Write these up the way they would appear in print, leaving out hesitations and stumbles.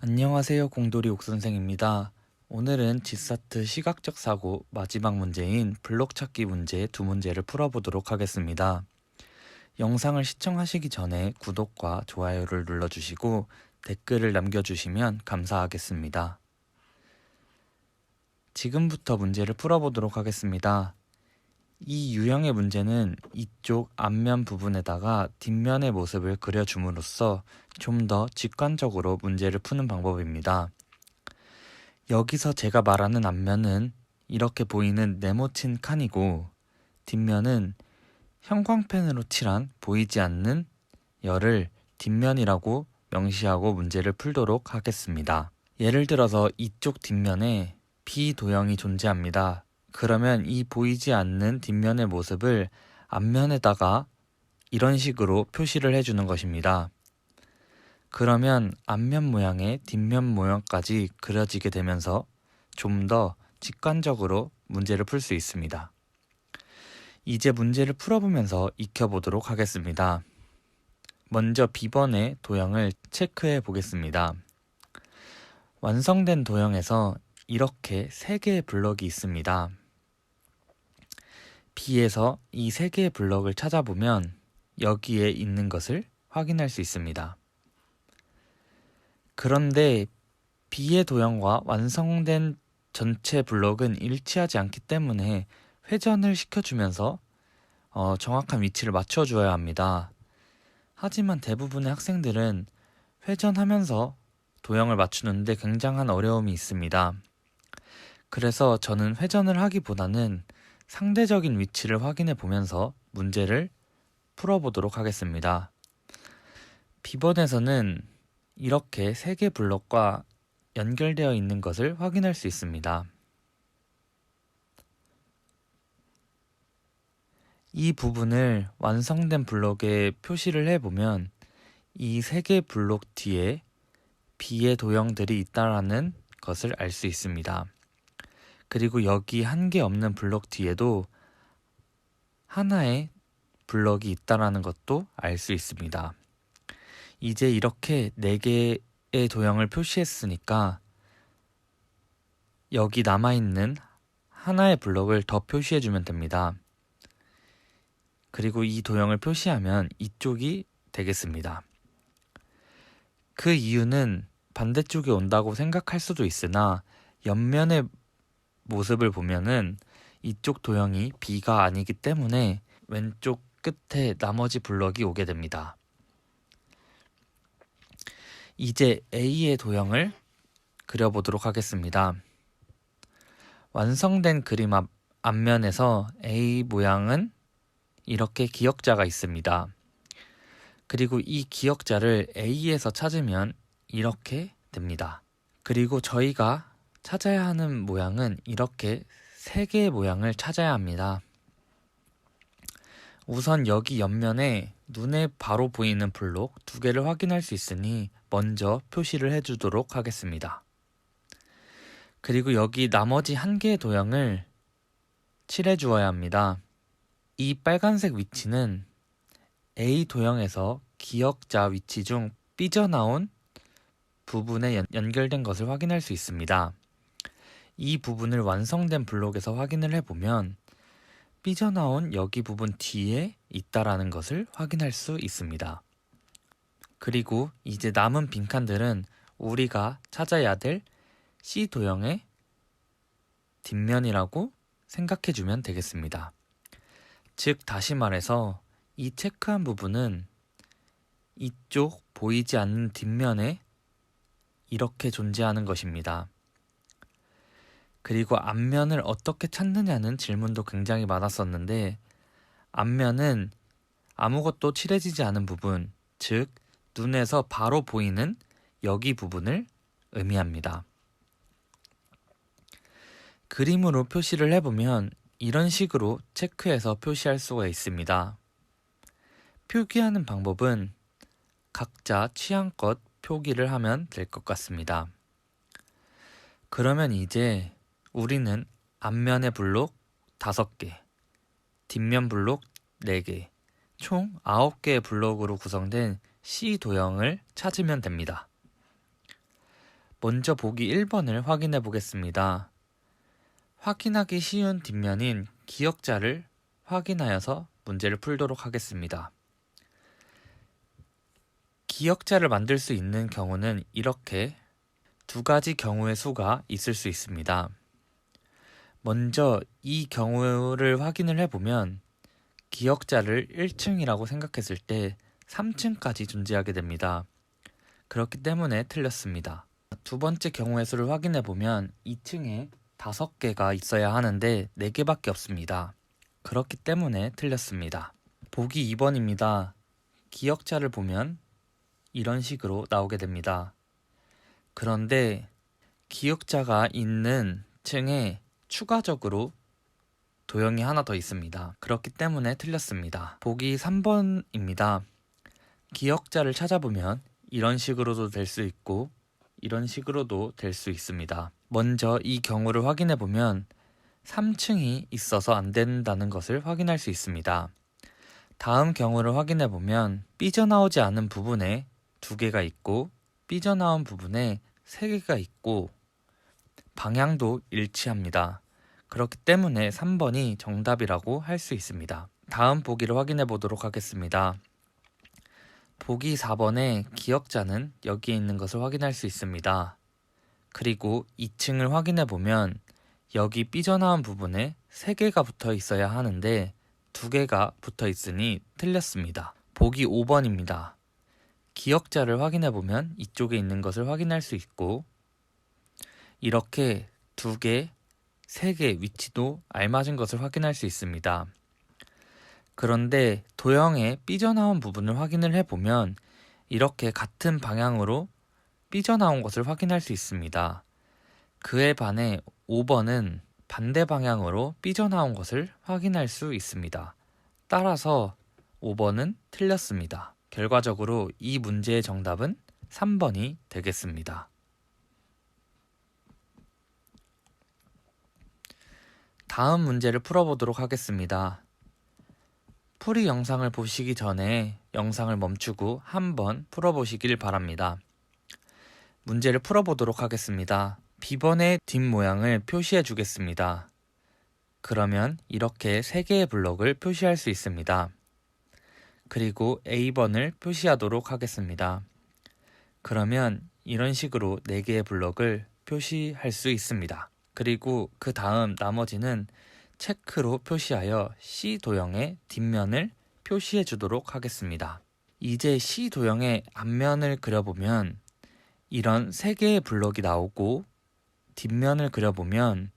안녕하세요. 공돌이 옥선생입니다. 오늘은 지사트 시각적 사고 마지막 문제인 블록 찾기 문제 두 문제를 풀어보도록 하겠습니다. 영상을 시청하시기 전에 구독과 좋아요를 눌러주시고 댓글을 남겨주시면 감사하겠습니다. 지금부터 문제를 풀어보도록 하겠습니다. 이 유형의 문제는 이쪽 앞면 부분에다가 뒷면의 모습을 그려줌으로써 좀 더 직관적으로 문제를 푸는 방법입니다. 여기서 제가 말하는 앞면은 이렇게 보이는 네모친 칸이고, 뒷면은 형광펜으로 칠한 보이지 않는 열을 뒷면이라고 명시하고 문제를 풀도록 하겠습니다. 예를 들어서 이쪽 뒷면에 B 도형이 존재합니다. 그러면 이 보이지 않는 뒷면의 모습을 앞면에다가 이런 식으로 표시를 해주는 것입니다. 그러면 앞면 모양에 뒷면 모양까지 그려지게 되면서 좀 더 직관적으로 문제를 풀 수 있습니다. 이제 문제를 풀어보면서 익혀보도록 하겠습니다. 먼저 B번의 도형을 체크해 보겠습니다. 완성된 도형에서 이렇게 3개의 블럭이 있습니다. B에서 이 3개의 블럭을 찾아보면 여기에 있는 것을 확인할 수 있습니다. 그런데 B의 도형과 완성된 전체 블럭은 일치하지 않기 때문에 회전을 시켜주면서 정확한 위치를 맞춰주어야 합니다. 하지만 대부분의 학생들은 회전하면서 도형을 맞추는데 굉장한 어려움이 있습니다. 그래서 저는 회전을 하기보다는 상대적인 위치를 확인해 보면서 문제를 풀어보도록 하겠습니다. B번에서는 이렇게 3개 블럭과 연결되어 있는 것을 확인할 수 있습니다. 이 부분을 완성된 블럭에 표시를 해보면 이 3개 블록 뒤에 B의 도형들이 있다는 것을 알 수 있습니다. 그리고 여기 1개 없는 블록 뒤에도 하나의 블럭이 있다는 것도 알 수 있습니다. 이제 이렇게 4개의 도형을 표시했으니까 여기 남아있는 하나의 블럭을 더 표시해주면 됩니다. 그리고 이 도형을 표시하면 이쪽이 되겠습니다. 그 이유는 반대쪽에 온다고 생각할 수도 있으나 옆면의 모습을 보면은 이쪽 도형이 B가 아니기 때문에 왼쪽 끝에 나머지 블럭이 오게 됩니다. 이제 A의 도형을 그려보도록 하겠습니다. 완성된 그림 앞면에서 A 모양은 이렇게 기역자가 있습니다. 그리고 이 기역자를 A에서 찾으면 이렇게 됩니다. 그리고 저희가 찾아야 하는 모양은 이렇게 3개의 모양을 찾아야 합니다. 우선 여기 옆면에 눈에 바로 보이는 블록 2개를 확인할 수 있으니 먼저 표시를 해주도록 하겠습니다. 그리고 여기 나머지 1개의 도형을 칠해 주어야 합니다. 이 빨간색 위치는 A 도형에서 기역자 위치 중 삐져나온 부분에 연결된 것을 확인할 수 있습니다. 이 부분을 완성된 블록에서 확인을 해보면 삐져나온 여기 부분 뒤에 있다라는 것을 확인할 수 있습니다. 그리고 이제 남은 빈칸들은 우리가 찾아야 될 C 도형의 뒷면이라고 생각해주면 되겠습니다. 즉 다시 말해서 이 체크한 부분은 이쪽 보이지 않는 뒷면에 이렇게 존재하는 것입니다. 그리고 앞면을 어떻게 찾느냐는 질문도 굉장히 많았었는데, 앞면은 아무것도 칠해지지 않은 부분, 즉 눈에서 바로 보이는 여기 부분을 의미합니다. 그림으로 표시를 해보면 이런 식으로 체크해서 표시할 수가 있습니다. 표기하는 방법은 각자 취향껏 표기를 하면 될 것 같습니다. 그러면 이제 우리는 앞면의 블록 5개, 뒷면 블록 4개, 총 9개의 블록으로 구성된 C 도형을 찾으면 됩니다. 먼저 보기 1번을 확인해 보겠습니다. 확인하기 쉬운 뒷면인 기역자를 확인하여서 문제를 풀도록 하겠습니다. 기역자를 만들 수 있는 경우는 이렇게 두 가지 경우의 수가 있을 수 있습니다. 먼저 이 경우를 확인을 해보면 기역자를 1층이라고 생각했을 때 3층까지 존재하게 됩니다. 그렇기 때문에 틀렸습니다. 두 번째 경우의 수를 확인해 보면 2층에 5개가 있어야 하는데 4개밖에 없습니다. 그렇기 때문에 틀렸습니다. 보기 2번입니다. 기역자를 보면 이런 식으로 나오게 됩니다. 그런데 기역자가 있는 층에 추가적으로 도형이 하나 더 있습니다. 그렇기 때문에 틀렸습니다. 보기 3번입니다. 기역자를 찾아보면 이런 식으로도 될 수 있고 이런 식으로도 될 수 있습니다. 먼저 이 경우를 확인해 보면 3층이 있어서 안 된다는 것을 확인할 수 있습니다. 다음 경우를 확인해 보면 삐져나오지 않은 부분에 2개가 있고 삐져나온 부분에 3개가 있고 방향도 일치합니다. 그렇기 때문에 3번이 정답이라고 할 수 있습니다. 다음 보기를 확인해 보도록 하겠습니다. 보기 4번의 기역자는 여기에 있는 것을 확인할 수 있습니다. 그리고 2층을 확인해 보면 여기 삐져나온 부분에 3개가 붙어 있어야 하는데 2개가 붙어 있으니 틀렸습니다. 보기 5번입니다. 기역자를 확인해 보면 이쪽에 있는 것을 확인할 수 있고 이렇게 2개, 3개 위치도 알맞은 것을 확인할 수 있습니다. 그런데 도형의 삐져나온 부분을 확인을 해보면 이렇게 같은 방향으로 삐져나온 것을 확인할 수 있습니다. 그에 반해 5번은 반대 방향으로 삐져나온 것을 확인할 수 있습니다. 따라서 5번은 틀렸습니다. 결과적으로 이 문제의 정답은 3번이 되겠습니다. 다음 문제를 풀어보도록 하겠습니다. 풀이 영상을 보시기 전에 영상을 멈추고 한번 풀어보시길 바랍니다. 문제를 풀어보도록 하겠습니다. B번의 뒷모양을 표시해 주겠습니다. 그러면 이렇게 3개의 블럭을 표시할 수 있습니다. 그리고 A번을 표시하도록 하겠습니다. 그러면 이런 식으로 4개의 블럭을 표시할 수 있습니다. 그리고 그 다음 나머지는 체크로 표시하여 C 도형의 뒷면을 표시해 주도록 하겠습니다. 이제 C 도형의 앞면을 그려보면 이런 3개의 블럭이 나오고 뒷면을 그려보면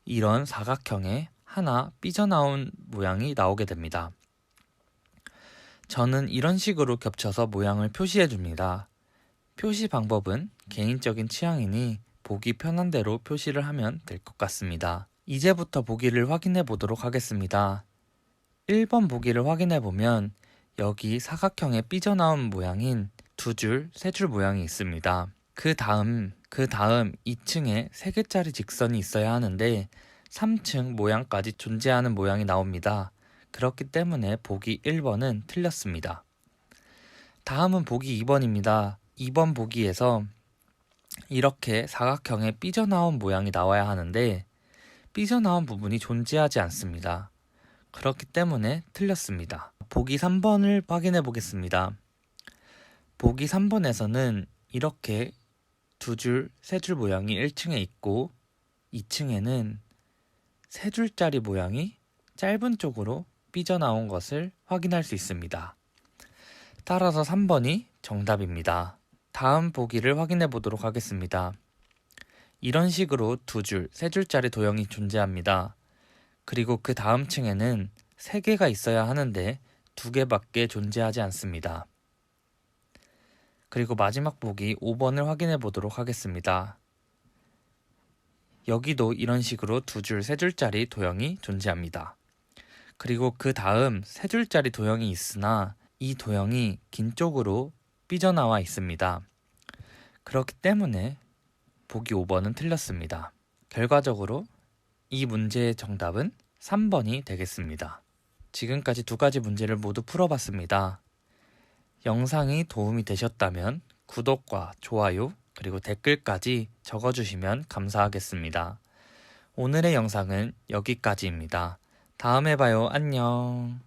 이런 사각형의 하나 삐져나온 모양이 나오게 됩니다. 저는 이런 식으로 겹쳐서 모양을 표시해 줍니다. 표시 방법은 개인적인 취향이니 보기 편한 대로 표시를 하면 될 것 같습니다. 이제부터 보기를 확인해 보도록 하겠습니다. 1번 보기를 확인해 보면 여기 사각형에 삐져나온 모양인 2줄, 3줄 모양이 있습니다. 그 다음 2층에 3개짜리 직선이 있어야 하는데 3층 모양까지 존재하는 모양이 나옵니다. 그렇기 때문에 보기 1번은 틀렸습니다. 다음은 보기 2번입니다. 2번 보기에서 이렇게 사각형에 삐져나온 모양이 나와야 하는데 삐져나온 부분이 존재하지 않습니다. 그렇기 때문에 틀렸습니다. 보기 3번을 확인해 보겠습니다. 보기 3번에서는 이렇게 2줄, 3줄 모양이 1층에 있고 2층에는 3줄짜리 모양이 짧은 쪽으로 삐져나온 것을 확인할 수 있습니다. 따라서 3번이 정답입니다. 다음 보기를 확인해 보도록 하겠습니다. 이런 식으로 2줄, 3줄짜리 도형이 존재합니다. 그리고 그 다음 층에는 3개가 있어야 하는데 2개밖에 존재하지 않습니다. 그리고 마지막 보기 5번을 확인해 보도록 하겠습니다. 여기도 이런 식으로 2줄, 3줄짜리 도형이 존재합니다. 그리고 그 다음 3줄짜리 도형이 있으나 이 도형이 긴 쪽으로 삐져나와 있습니다. 그렇기 때문에 보기 5번은 틀렸습니다. 결과적으로 이 문제의 정답은 3번이 되겠습니다. 지금까지 2가지 문제를 모두 풀어봤습니다. 영상이 도움이 되셨다면 구독과 좋아요, 그리고 댓글까지 적어주시면 감사하겠습니다. 오늘의 영상은 여기까지입니다. 다음에 봐요. 안녕.